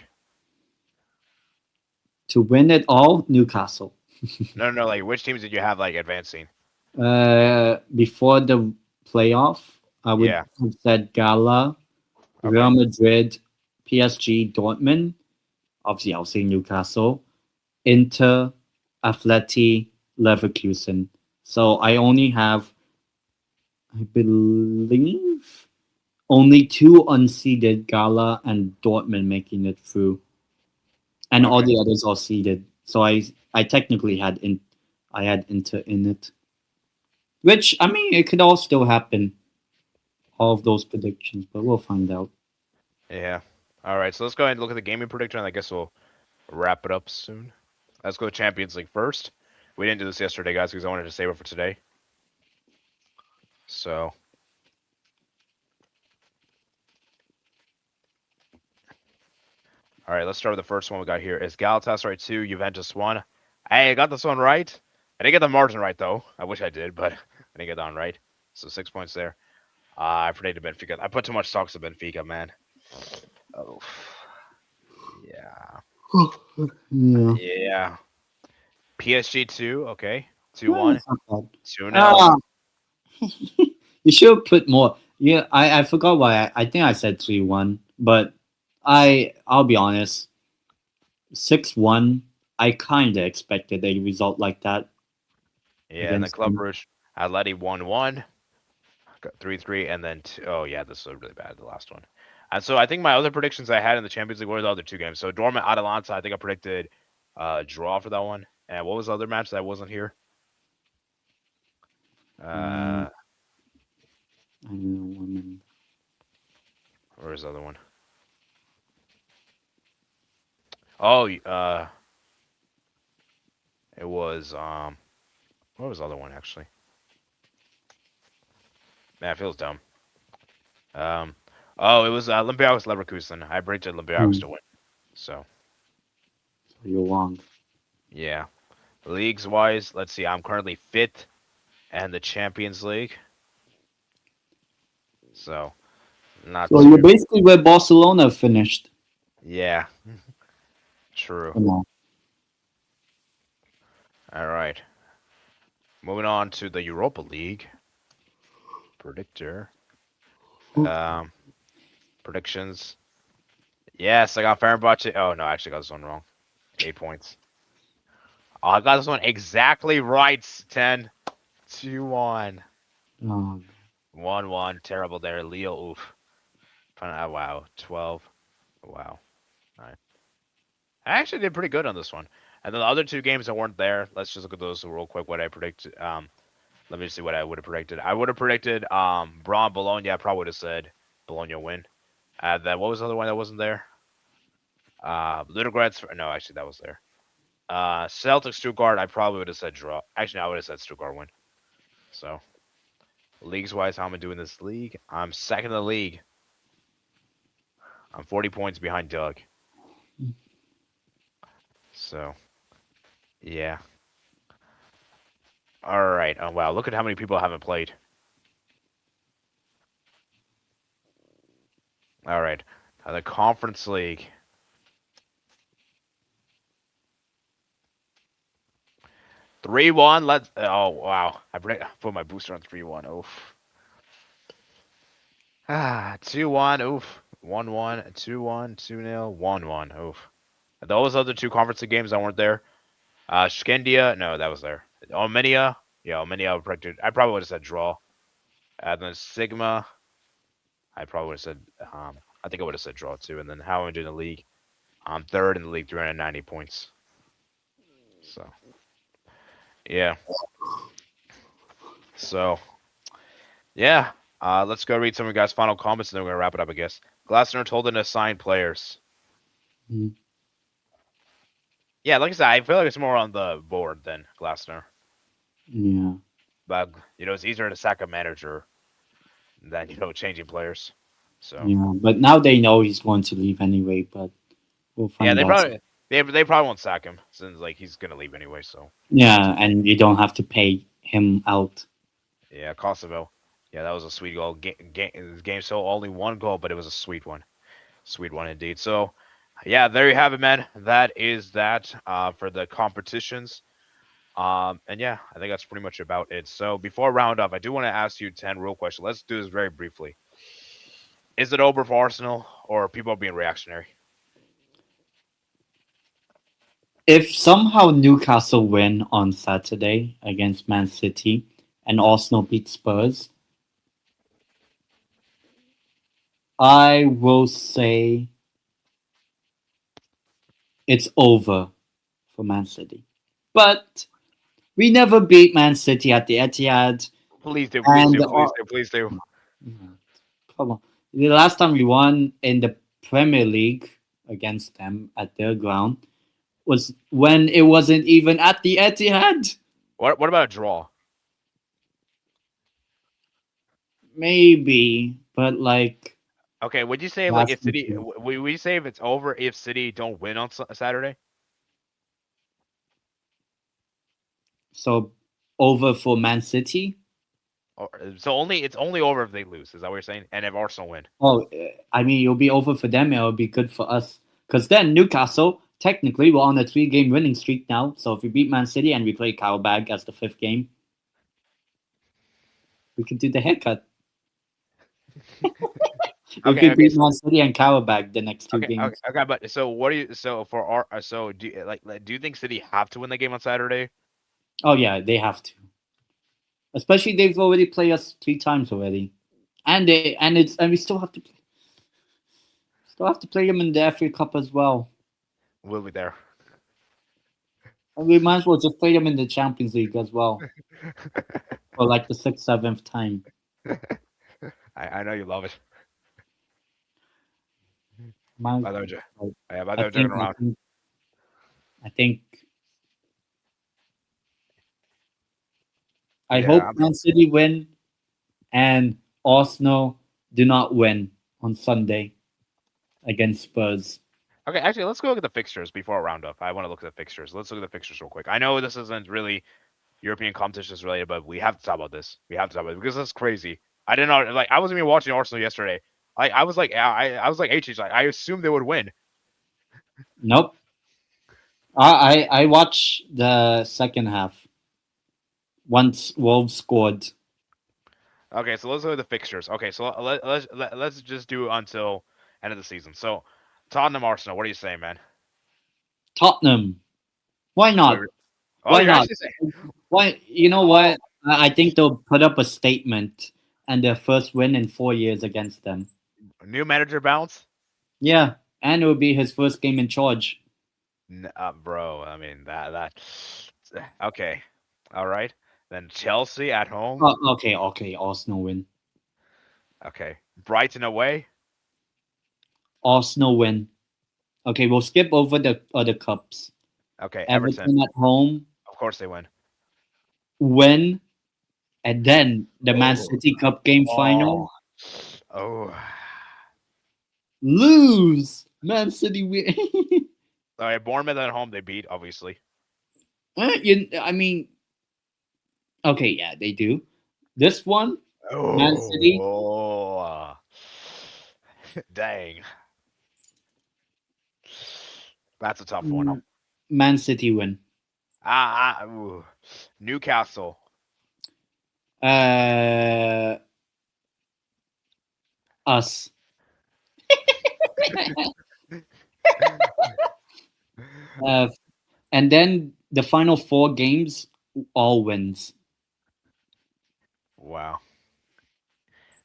To win it all, Newcastle. No, no, no. Like which teams did you have like advancing? Before the playoff, I would Yeah. have said Gala, Real Okay. Madrid, PSG, Dortmund. Obviously, I'll say Newcastle, Inter, Atleti, Leverkusen. So I only have, I believe, only two unseeded, Gala and Dortmund making it through, and all Okay. the others are seeded. So I technically I had Inter in it, which I mean it could all still happen. All of those predictions, but we'll find out. Yeah. All right. So let's go ahead and look at the gaming predictor, and I guess we'll wrap it up soon. Let's go Champions League first. We didn't do this yesterday, guys, because I wanted to save it for today. So, all right, let's start with the first one we got here. Is Galatasaray 2, Juventus 1. Hey, I got this one right. I didn't get the margin right, though. I wish I did, but I didn't get that one right. So 6 points there. I predicted Benfica. I put too much stocks to Benfica, man. Oh, yeah. Yeah. Yeah. PSG 2, okay. 2 No, 1. it's not bad. 2 nil. Ah, you should put more. Yeah, I forgot why. I think I said 3-1, but I'll be honest, 6-1. I kind of expected a result like that Yeah, and then against Club them. Rouge Atleti 1 1. Got 3-3, and then oh yeah, this was really bad. The last one. And so I think my other predictions I had in the Champions League were the other two games. So Dortmund Atalanta, I think I predicted draw for that one. And what was the other match that wasn't here? Mm, Uh, I don't remember. where's the other one? Oh, it was what was the other one actually? Man, it feels dumb. Um, oh, it was Olympiacos Leverkusen. I predicted Olympiacos Mm, to win. So so you're wrong. yeah, leagues wise, let's see. I'm currently fifth and the Champions League. So not So you're too. basically where Barcelona finished. Yeah, true. Come on. All right. Moving on to the Europa League predictor. Um, predictions. Yes, I got Fenerbahce. Oh no, I actually got this one wrong. 8 points. Oh, I got this one exactly right. 10, 2, 1. Oh, 1, 1. Terrible there. Leo, oof. Wow. 12. Wow. All right. I actually did pretty good on this one. And then the other two games that weren't there, let's just look at those real quick. What I predicted. Let me see what I would have predicted. I would have predicted Braun Bologna. I probably would have said Bologna win. Then what was the other one that wasn't there? Ludogorets. No, actually that was there. Celtic Stuttgart. I probably would have said draw. Actually, no, I would have said Stuttgart win. So leagues wise, how am I doing this league? I'm second in the league. I'm 40 points behind Doug. So Yeah. All right. Oh wow, look at how many people haven't played. All right. The Conference League. 3-1. Let's. Oh wow. Put my booster on 3-1. Oof. 2-1. Oof. 1-1. 2-1. 2-0. 1-1. Oof. Those other two Conference League games that weren't there. Skendia. No, that was there. Omenia. Yeah, Omenia. I probably would have said draw. Then Sigma. I probably would have said. I think I would have said draw too. And then how am I doing the league? I'm third in the league, 390 points. So yeah. So yeah. Let's go read some of you guys' final comments, and then we're gonna wrap it up, I guess. Glassner told them to sign players. Mm, Yeah, like I said, I feel like it's more on the board than Glassner. yeah, But it's easier to sack a manager than changing players. So yeah. But now they know he's going to leave anyway. But we'll yeah, find out. they probably won't sack him since like he's gonna leave anyway. So Yeah, and you don't have to pay him out. yeah, Kosovo. Yeah, that was a sweet goal. Game so only one goal, but it was a sweet one. Sweet one indeed. So, yeah, there you have it, man. That is that for the competitions. And yeah, I think that's pretty much about it. So before I round up, I do want to ask you 10 real questions. Let's do this very briefly. Is it over for Arsenal, or are people being reactionary? If somehow Newcastle win on Saturday against Man City and Arsenal beat Spurs, I will say it's over for Man City. But we never beat Man City at the Etihad, Please do, please and do, please do, please do. come on, the last time we won in the Premier League against them at their ground was when it wasn't even at the Etihad. What about a draw? Maybe, but like Okay, would you say like last if City? season. Would you say if it's over if City don't win on Saturday? So over for Man City. Or, so it's only over if they lose. Is that what you're saying? And if Arsenal win? Oh, I mean, it'll be over for them. It'll be good for us because then Newcastle technically we're on a 3-game winning streak now. So if we beat Man City and we play Carabag as the 5th game, we can do the haircut. If Okay, we okay, beat Man City and Carabag the next two okay, okay, games, okay. But so what do you? So for our so do you, do you think City have to win the game on Saturday? oh yeah, they have to. Especially they've already played us 3 times already, and we still have to play them in the FA Cup as well. We'll be there. And we might as well just play them in the Champions League as well for like the 6th, 7th time. I know you love it. Might, By the way, yeah, by I the way, joking think I around. think I think I Yeah. hope Man City win and Arsenal do not win on Sunday against Spurs. Okay, actually, let's go look at the fixtures before I round up. I want to look at the fixtures. Let's look at the fixtures real quick. I know this isn't really European competitions related, but we have to talk about this. We have to talk about it because that's crazy. I didn't know. Like, I wasn't even watching Arsenal yesterday. I was like, I was like, HH. Like, I assumed they would win. Nope. I watched the second half once Wolves scored. Okay, so let's look at the fixtures. Okay, so let's just do until end of the season. So, Tottenham, Arsenal. What are you saying, man? Tottenham. Why Wait, not? oh, Why you're not? actually saying, Why? You know oh, what? I think they'll put up a statement and their first win in 4 years against them. new manager bounce. Yeah, and it will be his first game in charge. Bro. I mean that. Okay, all right. Then Chelsea at home. Oh, okay, okay. Arsenal win. Okay, Brighton away. Arsenal win. Okay, we'll skip over the other cups. Okay, Everton. Everton at home Of course they win. win, and then the Man Oh, City Cup game oh, final oh. lose. Man City win. All right, Bournemouth at home they beat obviously. I mean, okay, yeah, they do. This one, Man City, Oh, dang, that's a tough one. mm, Man City win. Ooh. Newcastle. Uh, us. Uh, and then the final four games, all wins. Wow.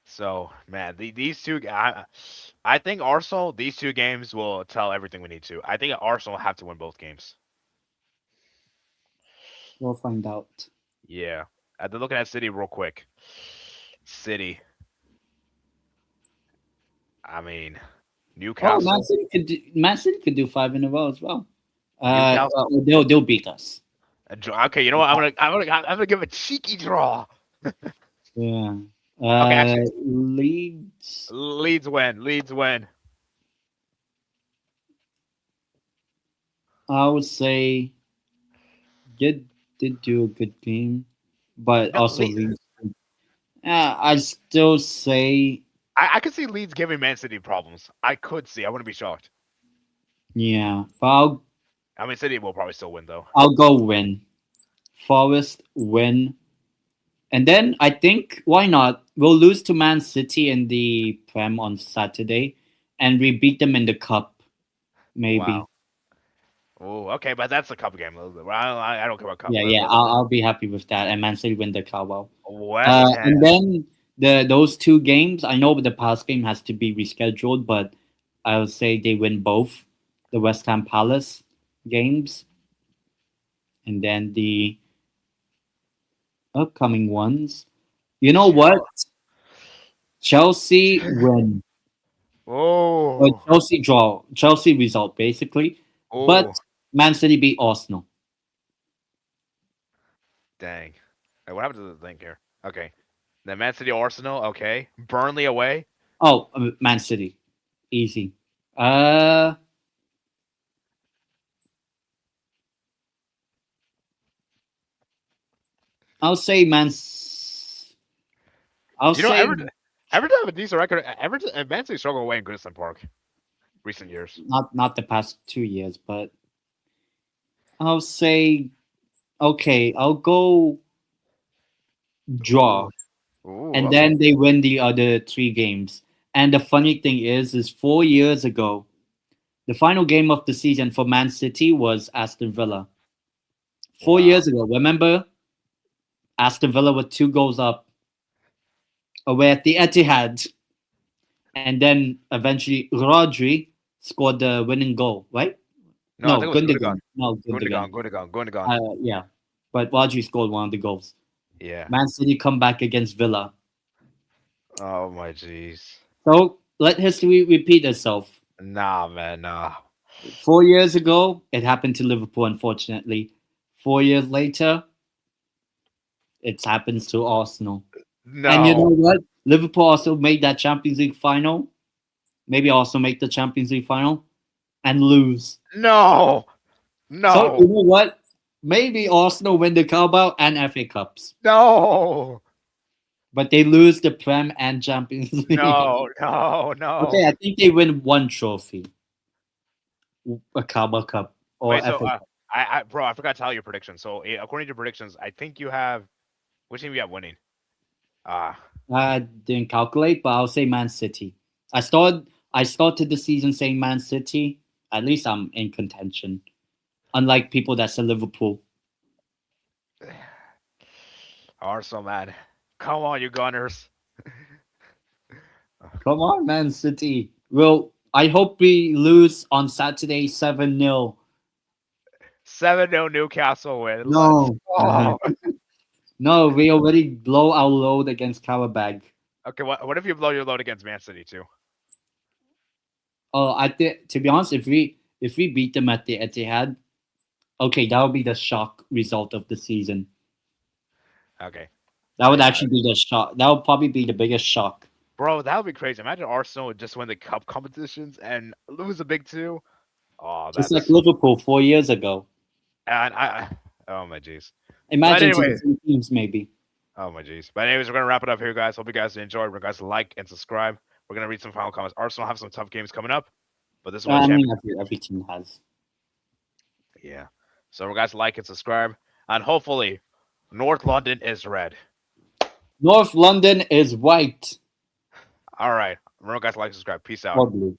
So, man, these two, I think Arsenal, these two games will tell everything we need to. I think Arsenal have to win both games. We'll find out. Yeah. They're looking at City real quick. City. I mean, Oh, Newcastle. Man City could do five in a row as well. Newcastle. They'll beat us. Okay, you know what? I'm gonna give a cheeky draw. Yeah. Okay, actually, Leeds. Leeds win. Leeds win. I would say did did do a good game, but No, also Leeds. I still say I could see Leeds giving Man City problems. I could see. I wouldn't be shocked. yeah. But I mean, City will probably still win though. I'll go win. Forest win, and then I think why not? We'll lose to Man City in the Prem on Saturday, and we beat them in the cup maybe. Wow. Oh, okay, but that's a cup game. I don't care about cup. Yeah, yeah, I'll be happy with that. And Man City win the Carabao. West And Ham. then those two games, I know the past game has to be rescheduled, but I would say they win both the West Ham Palace games, and then the upcoming ones. You know what? Chelsea win. Or Oh, Chelsea draw. Chelsea result basically, but oh, Man City beat Arsenal. dang. Hey, what happened to the thing here? Okay. Then Man City, Arsenal. Okay. Burnley away. Oh, Man City, easy. Uh, I'll say I'll You know, say Everton have a decent record. Everton and Man City struggle away in Goodison Park recent years. not the past 2 years, but I'll say okay. I'll go draw, Ooh, ooh, and okay. then they win the other three games. And the funny thing is 4 years ago, the final game of the season for Man City was Aston Villa. 4 years Wow. ago, remember Aston Villa were 2 goals up away at the Etihad, and then eventually Rodri scored the winning goal, right? No, I No, think it was Gundogan. Gundogan. No, Gundogan. Gundogan. Yeah, but Rodri scored one of the goals. Yeah. Man City come back against Villa. Oh my jeez. So let history repeat itself. Nah, man, nah. 4 years ago, it happened to Liverpool, unfortunately. 4 years later, it happens to Arsenal. And you know No, what? Liverpool also made that Champions League final. Maybe also make the Champions League final and lose. no, So you no, know what? Maybe Arsenal win the Carabao and FA Cups, no, but they lose the Prem and Champions League. no, no, Okay, no. I think they win one trophy, a Carabao Cup or Wait, so FA Cup. bro, I forgot to tell you your prediction. So according to predictions, I think you have which team you have winning? Ah, I didn't calculate, but I'll say Man City. I started the season saying Man City. At least I'm in contention. Unlike people that say Liverpool. Arsenal, man. Come on, you Gunners. Come on, Man City. Well, I hope we lose on Saturday 7-0. 7-0 Newcastle win. Let's No. go. No, we already blow our load against Karabag. Okay, what if you blow your load against Man City too? Oh, I think to be honest, if we beat them at the Etihad, okay, that would be the shock result of the season. Okay. That would Yeah. actually be the shock. That would probably be the biggest shock. Bro, that would be crazy. Imagine Arsenal would just win the cup competitions and lose a big two. Oh, Just like that's Liverpool 4 years ago. and Oh my jeez. But Imagine to the anyway, same teams, maybe. oh my jeez. But anyways, we're gonna wrap it up here, guys. Hope you guys enjoyed. Remember, guys, to like and subscribe. We're gonna read some final comments. Arsenal have some tough games coming up, but this is what I mean, champions. every team has. Yeah. So, guys, like and subscribe, and hopefully, North London is red. North London is white All right. Remember, guys, like, subscribe. Peace out. or blue.